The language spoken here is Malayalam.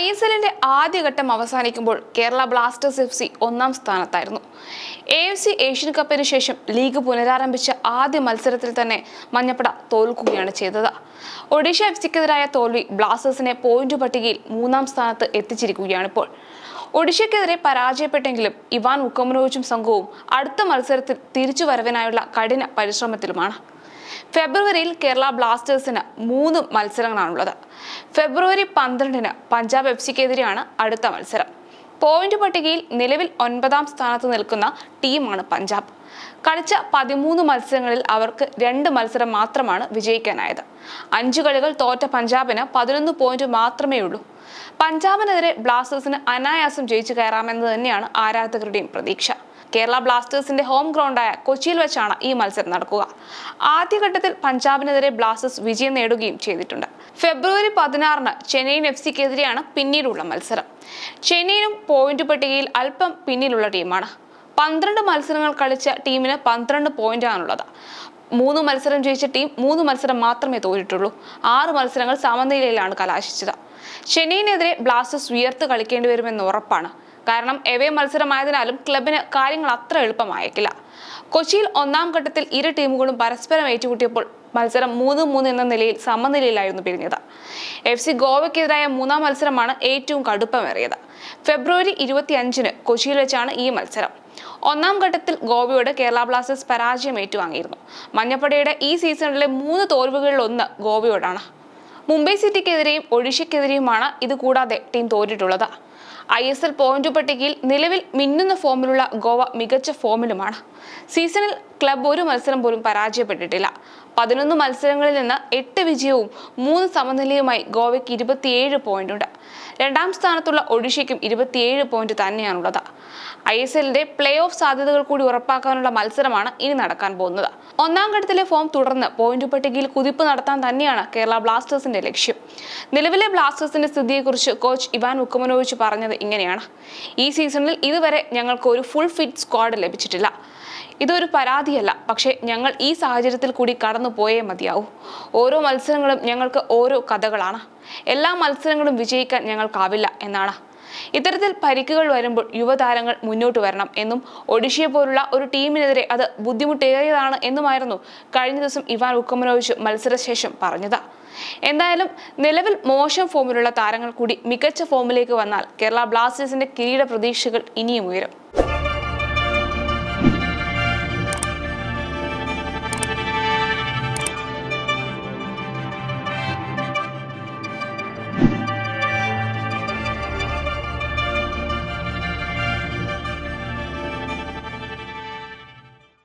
ISLന്റെ ആദ്യഘട്ടം അവസാനിക്കുമ്പോൾ കേരള ബ്ലാസ്റ്റേഴ്സ് FC ഒന്നാം സ്ഥാനത്തായിരുന്നു. AFC ഏഷ്യൻ കപ്പിന് ശേഷം ലീഗ് പുനരാരംഭിച്ച ആദ്യ മത്സരത്തിൽ തന്നെ മഞ്ഞപ്പട തോൽക്കുകയാണ് ചെയ്തത്. ഒഡീഷ FCക്കെതിരായ തോൽവി ബ്ലാസ്റ്റേഴ്സിനെ പോയിന്റ് പട്ടികയിൽ മൂന്നാം സ്ഥാനത്ത് എത്തിച്ചിരിക്കുകയാണിപ്പോൾ. ഒഡീഷയ്ക്കെതിരെ പരാജയപ്പെട്ടെങ്കിലും ഇവാൻ വുക്കോമനോവിച്ചും സംഘവും അടുത്ത മത്സരത്തിൽ തിരിച്ചുവരവിനായുള്ള കഠിന പരിശ്രമത്തിലുമാണ്. ഫെബ്രുവരിയിൽ കേരള ബ്ലാസ്റ്റേഴ്സിന് 3 മത്സരങ്ങളാണുള്ളത്. ഫെബ്രുവരി 12-ന് പഞ്ചാബ് FCക്കെതിരെയാണ് അടുത്ത മത്സരം. പോയിന്റ് പട്ടികയിൽ നിലവിൽ 9-ാം സ്ഥാനത്ത് നിൽക്കുന്ന ടീമാണ് പഞ്ചാബ്. കളിച്ച 13 മത്സരങ്ങളിൽ അവർക്ക് 2 മത്സരം മാത്രമാണ് വിജയിക്കാനായത്. 5 കളികൾ തോറ്റ പഞ്ചാബിന് 11 പോയിന്റ് മാത്രമേ ഉള്ളൂ. പഞ്ചാബിനെതിരെ ബ്ലാസ്റ്റേഴ്സിന് അനായാസം ജയിച്ചു കയറാമെന്ന് തന്നെയാണ് ആരാധകരുടെയും പ്രതീക്ഷ. കേരള ബ്ലാസ്റ്റേഴ്സിന്റെ ഹോം ഗ്രൗണ്ടായ കൊച്ചിയിൽ വെച്ചാണ് ഈ മത്സരം നടക്കുക. ആദ്യഘട്ടത്തിൽ പഞ്ചാബിനെതിരെ ബ്ലാസ്റ്റേഴ്സ് വിജയം നേടുകയും ചെയ്തിട്ടുണ്ട്. ഫെബ്രുവരി 16-ന് ചെന്നൈയിൻ FCക്കെതിരെയാണ് പിന്നീടുള്ള മത്സരം. ചെന്നൈയിനും പോയിന്റ് പട്ടികയിൽ അല്പം പിന്നിലുള്ള ടീമാണ്. 12 മത്സരങ്ങൾ കളിച്ച ടീമിന് 12 പോയിന്റാണുള്ളത്. 3 മത്സരം ജയിച്ച ടീം 3 മത്സരം മാത്രമേ തോറ്റിട്ടുള്ളൂ. 6 മത്സരങ്ങൾ സമനിലയിലാണ് കലാശിച്ചത്. ചെന്നൈയിനെതിരെ ബ്ലാസ്റ്റേഴ്സ് ഉയർത്ത് കളിക്കേണ്ടി വരുമെന്ന് ഉറപ്പാണ്. കാരണം എവേ മത്സരമായതിനാലും ക്ലബിന് കാര്യങ്ങൾ അത്ര എളുപ്പമായേക്കില്ല. കൊച്ചിയിൽ 1-ാം ഘട്ടത്തിൽ ഇരു ടീമുകളും പരസ്പരം ഏറ്റുമുട്ടിയപ്പോൾ മത്സരം 3-3 എന്ന നിലയിൽ സമനിലയിലായിരുന്നു പിരിഞ്ഞത്. FC ഗോവയ്ക്കെതിരായ 3-ാം മത്സരമാണ് ഏറ്റവും കടുപ്പമേറിയത്. ഫെബ്രുവരി 25-ന് കൊച്ചിയിൽ വെച്ചാണ് ഈ മത്സരം. 1-ാം ഘട്ടത്തിൽ ഗോവയോട് കേരള ബ്ലാസ്റ്റേഴ്സ് പരാജയം ഏറ്റുവാങ്ങിയിരുന്നു. മഞ്ഞപ്പടയുടെ ഈ സീസണിലെ 3 തോൽവികളിൽ 1 ഗോവയോടാണ്. മുംബൈ സിറ്റിക്കെതിരെയും ഒഡീഷയ്ക്കെതിരെയുമാണ് ഇത് കൂടാതെ ടീം തോറ്റിട്ടുള്ളത്. ISL പോയിന്റ് പട്ടികയിൽ നിലവിൽ മിന്നുന്ന ഫോമിലുള്ള ഗോവ മികച്ച ഫോമിലുമാണ്. സീസണിൽ ക്ലബ് ഒരു മത്സരം പോലും പരാജയപ്പെട്ടിട്ടില്ല. 11 മത്സരങ്ങളിൽ നിന്ന് 8 വിജയവും 3 സമനിലയുമായി ഗോവയ്ക്ക് 27 പോയിന്റുണ്ട്. 2-ാം സ്ഥാനത്തുള്ള ഒഡീഷയ്ക്കും 27 പോയിന്റ് തന്നെയാണുള്ളത്. ISLന്റെ പ്ലേ ഓഫ് സാധ്യതകൾ കൂടി ഉറപ്പാക്കാനുള്ള മത്സരമാണ് ഇനി നടക്കാൻ പോകുന്നത്. 1-ാം ഘട്ടത്തിലെ ഫോം തുടർന്ന് പോയിന്റ് പട്ടികയിൽ കുതിപ്പ് നടത്താൻ തന്നെയാണ് കേരള ബ്ലാസ്റ്റേഴ്സിന്റെ ലക്ഷ്യം. നിലവിലെ ബ്ലാസ്റ്റേഴ്സിന്റെ സ്ഥിതിയെക്കുറിച്ച് കോച്ച് ഇവാൻ വുക്കോമനോവിച്ച് പറഞ്ഞത് ഇങ്ങനെയാണ്: ഈ സീസണിൽ ഇതുവരെ ഞങ്ങൾക്ക് ഒരു ഫുൾ ഫിറ്റ് സ്ക്വാഡ് ലഭിച്ചിട്ടില്ല. ഇതൊരു പരാതിയല്ല, പക്ഷേ ഞങ്ങൾ ഈ സാഹചര്യത്തിൽ കൂടി കടന്നു പോയേ മതിയാവൂ. ഓരോ മത്സരങ്ങളും ഞങ്ങൾക്ക് ഓരോ കഥകളാണ്. എല്ലാ മത്സരങ്ങളും വിജയിക്കാൻ ഞങ്ങൾക്കാവില്ല എന്നാണ്. ഇത്തരത്തിൽ പരിക്കുകൾ വരുമ്പോൾ യുവതാരങ്ങൾ മുന്നോട്ട് വരണം എന്നും ഒഡീഷയെ പോലുള്ള ഒരു ടീമിനെതിരെ അത് ബുദ്ധിമുട്ടേറിയതാണ് എന്നുമായിരുന്നു കഴിഞ്ഞ ദിവസം ഇവാൻ വുക്കോമനോവിച്ച് മത്സരശേഷം പറഞ്ഞത്. എന്തായാലും നിലവിൽ മോശം ഫോമിലുള്ള താരങ്ങൾ കൂടി മികച്ച ഫോമിലേക്ക് വന്നാൽ കേരള ബ്ലാസ്റ്റേഴ്സിന്റെ കിരീട പ്രതീക്ഷകൾ ഇനിയും ഉയരും.